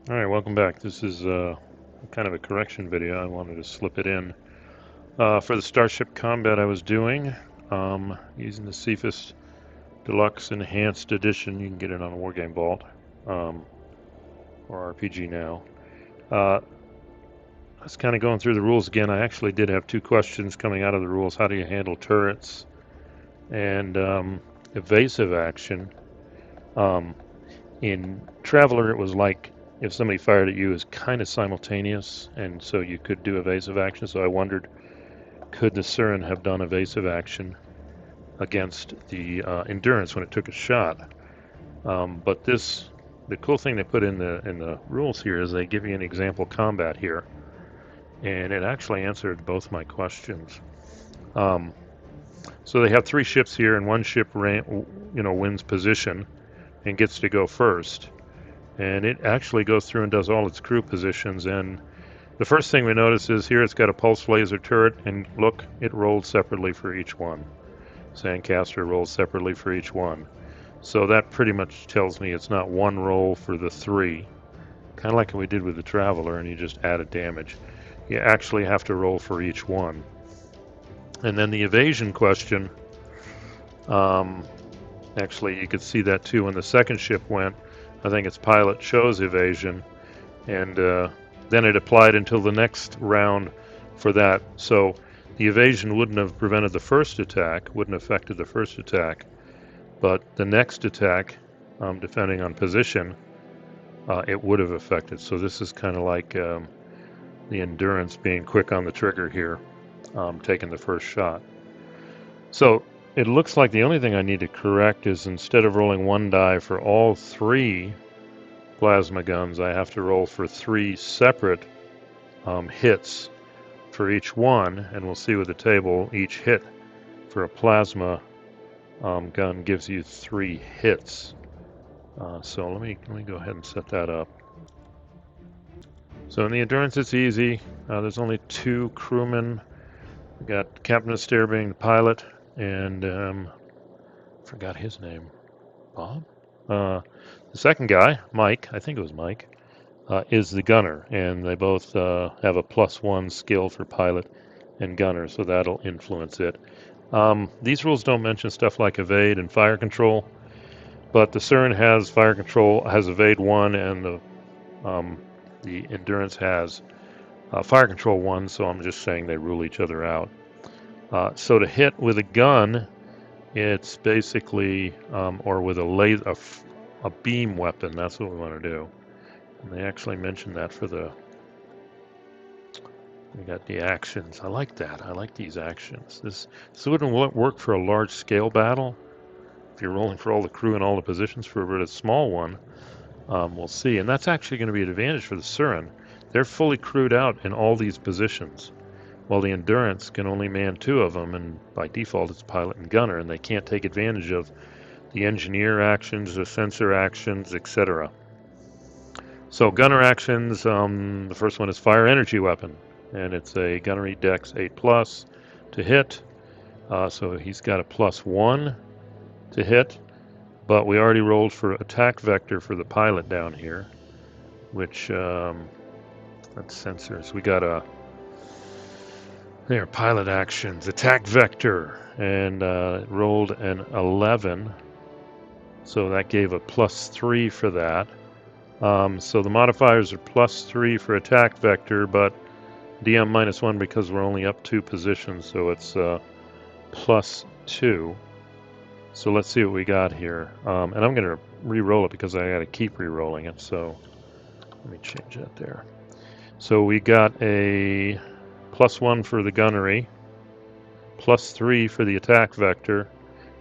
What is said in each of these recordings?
Alright, welcome back. This is kind of a correction video. I wanted to slip it in. For the Starship Combat I was doing, using the Cepheus Deluxe Enhanced Edition. You can get it on Wargame Vault, um, or RPG Now. I was kind of going through the rules again. I actually did have two questions coming out of the rules. How do you handle turrets and evasive action? Um, in Traveler, it was like if somebody fired at you, is kind of simultaneous, and so you could do evasive action. So I wondered, could the Surin have done evasive action against the Endurance when it took a shot? But the cool thing they put in the rules here is they give you an example combat here, and it actually answered both my questions. Um, so they have three ships here, and one ship wins position and gets to go first. And it actually goes through and does all its crew positions. And the first thing we notice is here it's got a pulse laser turret, and look, it rolled separately for each one. Sandcaster rolls separately for each one. So that pretty much tells me it's not one roll for the three, kind of like we did with the Traveler, and you just added damage. You actually have to roll for each one. And then the evasion question, um, actually you could see that too when the second ship went. I think its pilot chose evasion, and then it applied until the next round for that. So the evasion wouldn't have prevented the first attack, wouldn't have affected the first attack, but the next attack, depending on position, it would have affected. So this is kind of like the Endurance being quick on the trigger here, taking the first shot. So it looks like the only thing I need to correct is instead of rolling one die for all three plasma guns, I have to roll for three separate hits for each one, and we'll see with the table each hit for a plasma gun gives you 3 hits. So let me go ahead and set that up. So in the Endurance it's easy. There's only 2 crewmen. We got Captain Astaire being the pilot, and forgot his name. Bob? The second guy, Mike, I think it was Mike, is the gunner, and they both have a +1 skill for pilot and gunner, so that'll influence it. These rules don't mention stuff like evade and fire control, but the Surin has fire control, has evade 1, and the Endurance has fire control 1, so I'm just saying they rule each other out. So to hit with a gun, it's basically, or with a laser, a beam weapon, that's what we want to do. And they actually mentioned that for we got the actions. I like that. I like these actions. This wouldn't work for a large scale battle. If you're rolling for all the crew and all the positions for a small one, we'll see. And that's actually going to be an advantage for the Surin. They're fully crewed out in all these positions, while the Endurance can only man 2 of them, and by default it's pilot and gunner, and they can't take advantage of the engineer actions, the sensor actions, etc. So gunner actions, the first one is fire energy weapon, and it's a gunnery dex 8+ to hit. So he's got a +1 to hit, but we already rolled for attack vector for the pilot down here, which that's sensors. We got there, pilot actions, attack vector, and rolled an 11, so that gave a +3 for that. So the modifiers are +3 for attack vector, but DM -1 because we're only up 2 positions, so it's +2. So let's see what we got here. And I'm going to re-roll it because I got to keep re-rolling it, so let me change that there. So we got a +1 for the gunnery, +3 for the attack vector,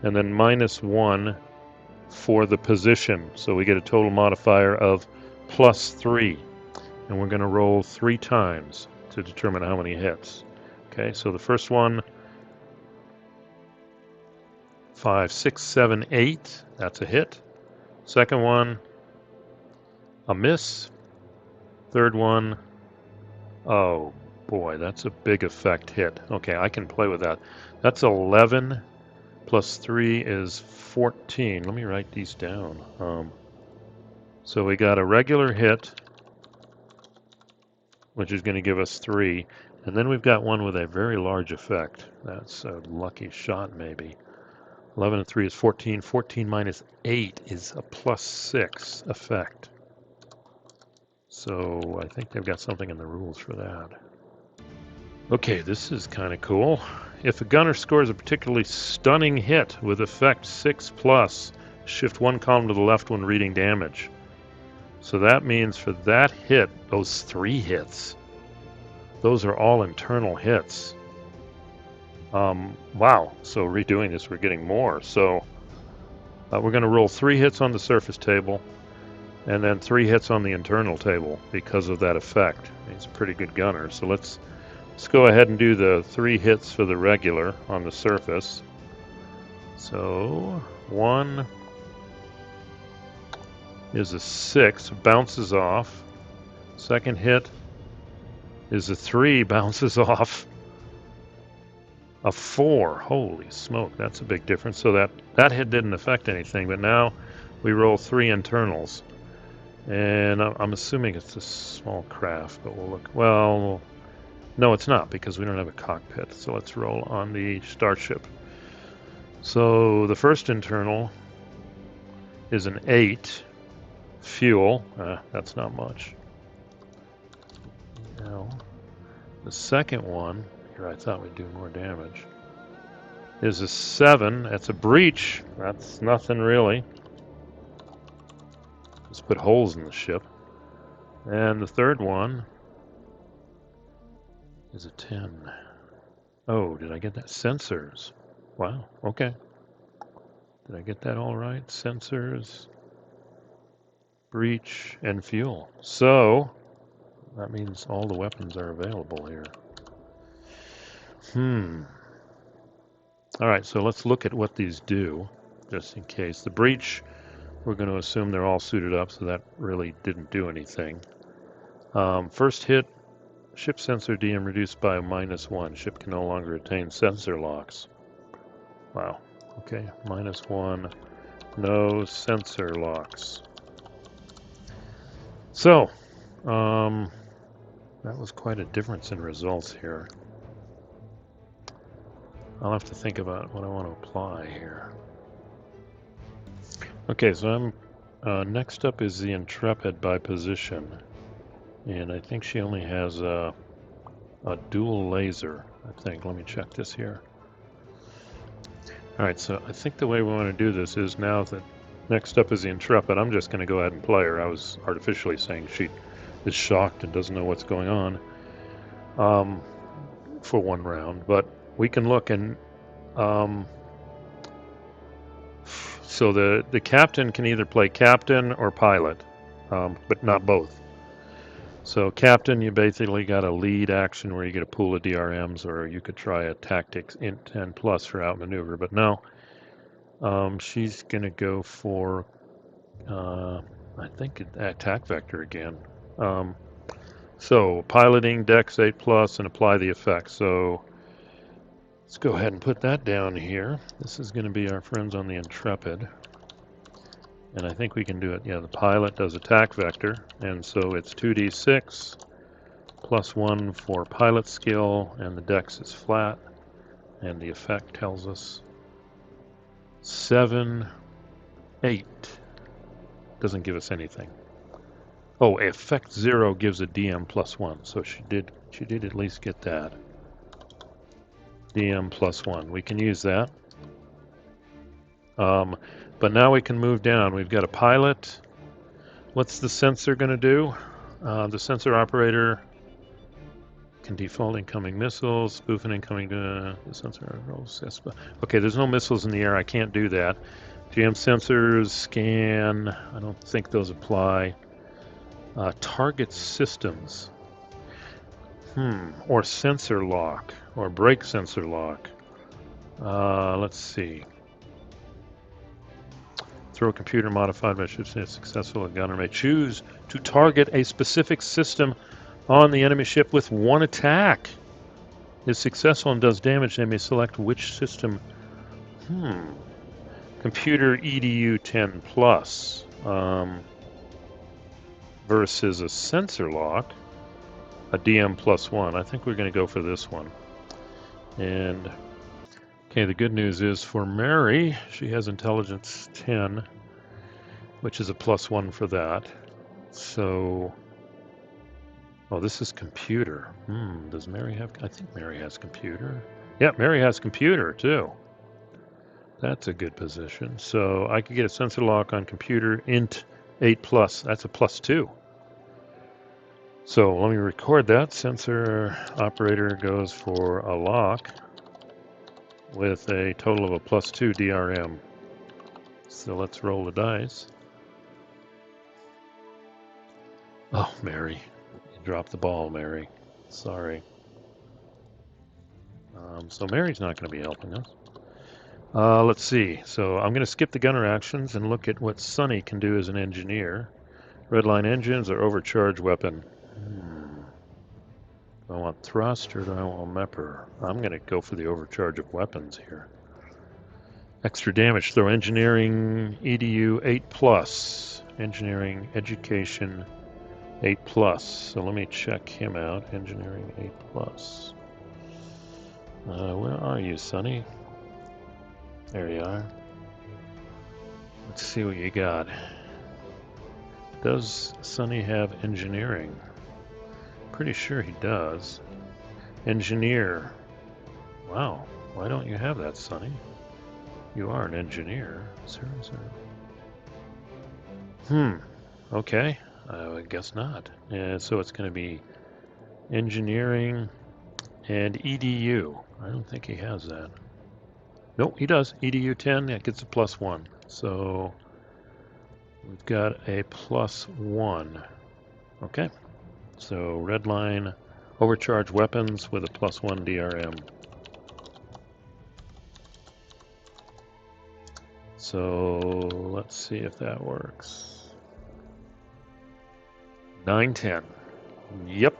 and then -1 for the position. So we get a total modifier of +3, and we're going to roll 3 times to determine how many hits. Okay, so the first one, 5, 6, 7, 8, that's a hit. Second one, a miss. Third one, oh boy, that's a big effect hit. Okay, I can play with that. That's 11 plus 3 is 14. Let me write these down. So we got a regular hit, which is going to give us 3. And then we've got one with a very large effect. That's a lucky shot, maybe. 11 and 3 is 14. 14 minus 8 is a +6 effect. So I think they've got something in the rules for that. Okay, this is kind of cool. If a gunner scores a particularly stunning hit with effect 6+, shift 1 column to the left when reading damage. So that means for that hit, those 3 hits, those are all internal hits. Wow, so redoing this, we're getting more. So we're going to roll 3 hits on the surface table, and then 3 hits on the internal table because of that effect. He's a pretty good gunner. So let's go ahead and do the 3 hits for the regular on the surface. So 1 is a 6, bounces off. Second hit is a 3, bounces off. A 4, holy smoke, that's a big difference. So that hit didn't affect anything, but now we roll 3 internals. And I'm assuming it's a small craft, but we'll look. Well, no, it's not, because we don't have a cockpit. So let's roll on the starship. So the first internal is an 8. Fuel, that's not much. Now, the second one, here I thought we'd do more damage, is a 7. That's a breach. That's nothing really. Let's put holes in the ship. And the third one is a 10. Oh, did I get that? Sensors. Wow, okay. Did I get that all right? Sensors, breach, and fuel. So that means all the weapons are available here. All right, so let's look at what these do, just in case. The breach, we're going to assume they're all suited up, so that really didn't do anything. First hit, ship sensor DM reduced by -1. Ship can no longer attain sensor locks. Wow, okay, -1, no sensor locks. So, that was quite a difference in results here. I'll have to think about what I want to apply here. Okay, so next up is the Intrepid by position. And I think she only has a dual laser, I think. Let me check this here. All right, so I think the way we want to do this is, now that next up is the Intrepid, I'm just going to go ahead and play her. I was artificially saying she is shocked and doesn't know what's going on for one round, but we can look and so the captain can either play captain or pilot, but not both. So captain, you basically got a lead action where you get a pool of DRMs, or you could try a tactics int 10+ for outmaneuver. But no, she's gonna go for I think attack vector again. So piloting dex 8+ and apply the effect. So let's go ahead and put that down here. This is going to be our friends on the Intrepid. And I think we can do it. Yeah, the pilot does attack vector. And so it's 2d6 +1 for pilot skill. And the dex is flat. And the effect tells us 7, 8. Doesn't give us anything. Oh, effect 0 gives a DM +1. So she did at least get that. DM +1. We can use that. But now we can move down. We've got a pilot. What's the sensor going to do? The sensor operator can default incoming missiles, spoof an incoming the sensor rolls. Okay, there's no missiles in the air. I can't do that. GM sensors, scan. I don't think those apply. Target systems. Or sensor lock, or brake sensor lock. Let's see. Throw a computer modified by ship successful. A gunner may choose to target a specific system on the enemy ship with 1 attack. If successful and does damage, they may select which system. Computer EDU 10+ versus a sensor lock. a DM +1. I think we're going to go for this one. And okay, the good news is for Mary, she has intelligence 10, which is a +1 for that. So, oh, this is computer. Does Mary have? I think Mary has computer. Yeah, Mary has computer too. That's a good position. So I could get a sensor lock on computer int 8+. That's a +2. So let me record that. Sensor operator goes for a lock with a total of a +2 DRM. So let's roll the dice. Oh, Mary. You dropped the ball, Mary. Sorry. So Mary's not going to be helping us. Let's see. So I'm going to skip the gunner actions and look at what Sonny can do as an engineer. Redline engines or overcharge weapon. Do I want thrust or do I want mepper? I'm going to go for the overcharge of weapons here. Extra damage throw. Engineering EDU 8+. Engineering education 8+. So let me check him out. Engineering 8+. Where are you, Sonny? There you are. Let's see what you got. Does Sonny have engineering? Pretty sure he does. Engineer. Wow. Why don't you have that, Sonny? You are an engineer. Sir. Okay. I guess not. So it's going to be engineering and EDU. I don't think he has that. Nope, he does. EDU 10, that gets a +1. So we've got a +1. Okay. So red line, overcharge weapons with a +1 DRM. So let's see if that works. 9-10. Yep.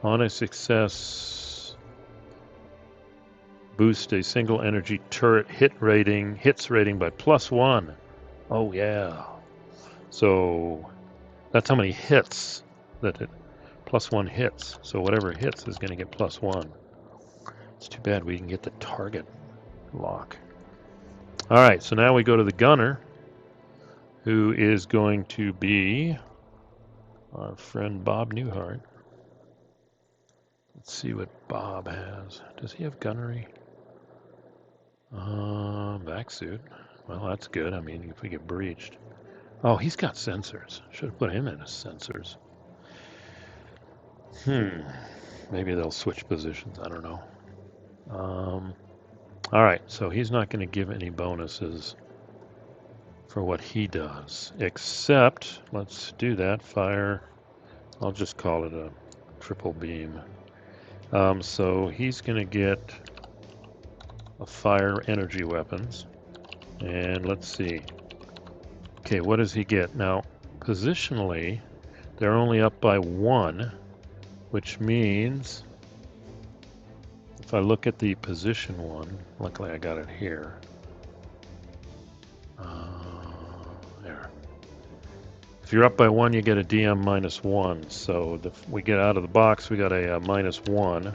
On a success, boost a single energy turret hits rating by +1. Oh yeah. So that's how many hits that it +1 hits. So whatever hits is going to get +1. It's too bad we didn't get the target lock. All right, so now we go to the gunner, who is going to be our friend Bob Newhart. Let's see what Bob has. Does he have gunnery? Back suit. Well, that's good. I mean, if we get breached. Oh, he's got sensors. Should have put him in as sensors. Maybe they'll switch positions. I don't know. All right, so he's not going to give any bonuses for what he does, except, let's do that, fire. I'll just call it a triple beam. So he's going to get a fire energy weapons. And let's see. Okay, what does he get? Now, positionally, they're only up by 1, which means if I look at the position one, luckily I got it here. There. If you're up by 1, you get a DM -1. So we get out of the box, we got a -1.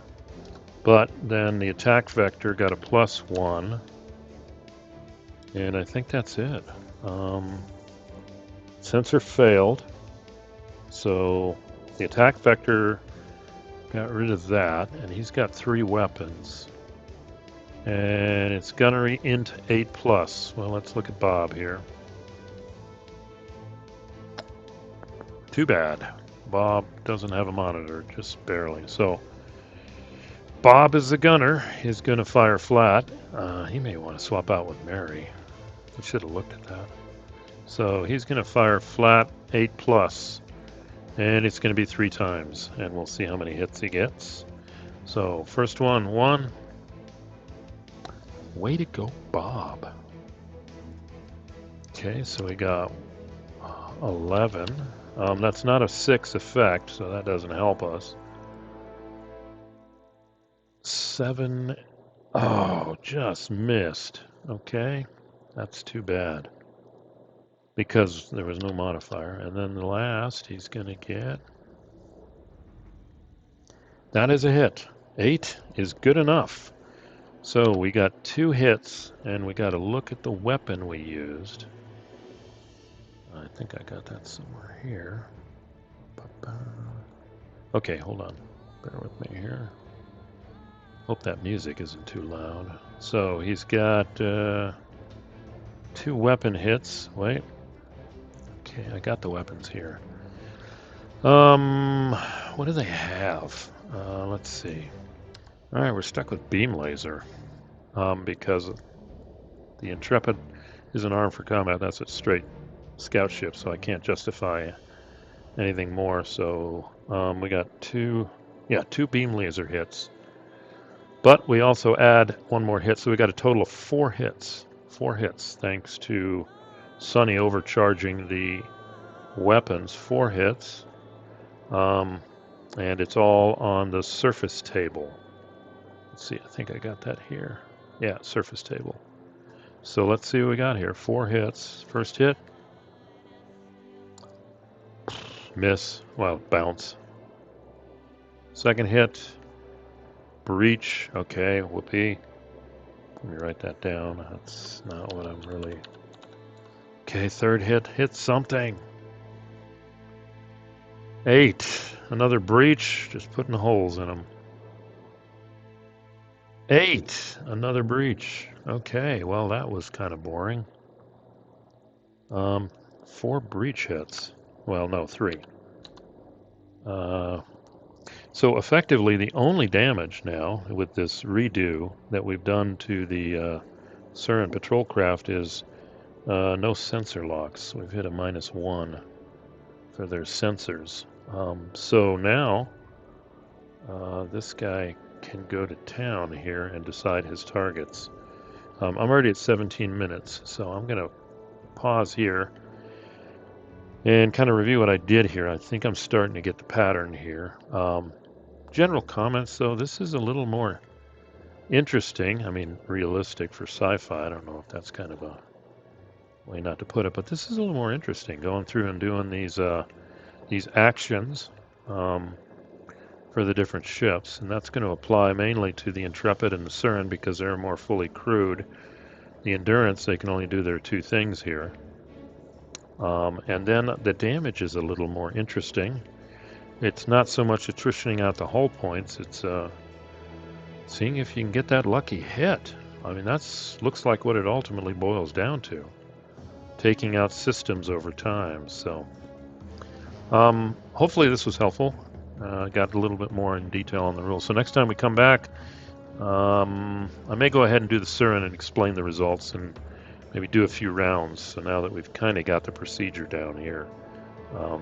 But then the attack vector got a +1. And I think that's it. Sensor failed. So the attack vector got rid of that, and he's got 3 weapons. And it's gunnery int 8+. Well, let's look at Bob here. Too bad. Bob doesn't have a monitor, just barely. So Bob is the gunner. He's going to fire flat. He may want to swap out with Mary. I should have looked at that. So he's going to fire flat 8+. And it's going to be 3 times. And we'll see how many hits he gets. So first one, 1. Way to go, Bob. Okay, so we got 11. That's not a 6 effect, so that doesn't help us. 7. Oh, just missed. Okay, that's too bad. Because there was no modifier. And then the last, he's going to get That is a hit. 8 is good enough. So we got 2 hits, and we got to look at the weapon we used. I think I got that somewhere here. Okay, hold on. Bear with me here. Hope that music isn't too loud. So he's got 2 weapon hits. Wait. Okay, I got the weapons here. What do they have? Let's see. All right, we're stuck with beam laser because the Intrepid isn't armed for combat. That's a straight scout ship, so I can't justify anything more. So we got 2 beam laser hits. But we also add 1 more hit, so we got a total of 4 hits. 4 hits, thanks to Sunny overcharging the weapons. 4 hits. And it's all on the surface table. Let's see, I think I got that here. Yeah, surface table. So let's see what we got here. 4 hits. First hit. Miss. Well, bounce. Second hit. Breach. Okay, whoopee. Let me write that down. That's not what I'm really... Okay, third hit. Hit something. 8. Another breach. Just putting holes in them. 8. Another breach. Okay, well, that was kind of boring. 4 breach hits. Well, no, 3. So effectively, the only damage now with this redo that we've done to the Surin patrol craft is no sensor locks. We've hit a -1 for their sensors. So now this guy can go to town here and decide his targets. I'm already at 17 minutes, so I'm going to pause here and kind of review what I did here. I think I'm starting to get the pattern here. General comments, though, this is a little more interesting. I mean, realistic for sci-fi. I don't know if that's kind of a way not to put it, but this is a little more interesting, going through and doing these actions for the different ships, and that's going to apply mainly to the Intrepid and the Surin because they're more fully crewed. The Endurance, they can only do their 2 things here. And then the damage is a little more interesting. It's not so much attritioning out the hull points, it's seeing if you can get that lucky hit. I mean, that's looks like what it ultimately boils down to. Taking out systems over time. So hopefully this was helpful. Got a little bit more in detail on the rules. So next time we come back, I may go ahead and do the Surin and explain the results and maybe do a few rounds. So now that we've kind of got the procedure down here.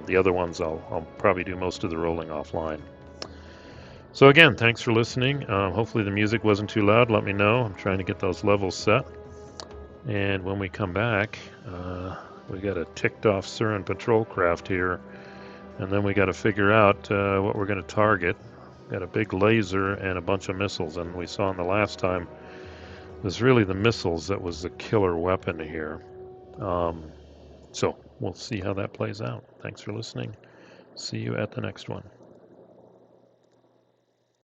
The other ones I'll probably do most of the rolling offline. So again, thanks for listening. Hopefully the music wasn't too loud. Let me know. I'm trying to get those levels set. And when we come back, we got a ticked off Surin patrol craft here. And then we got to figure out what we're going to target. Got a big laser and a bunch of missiles. And we saw in the last time, it was really the missiles that was the killer weapon here. So we'll see how that plays out. Thanks for listening. See you at the next one.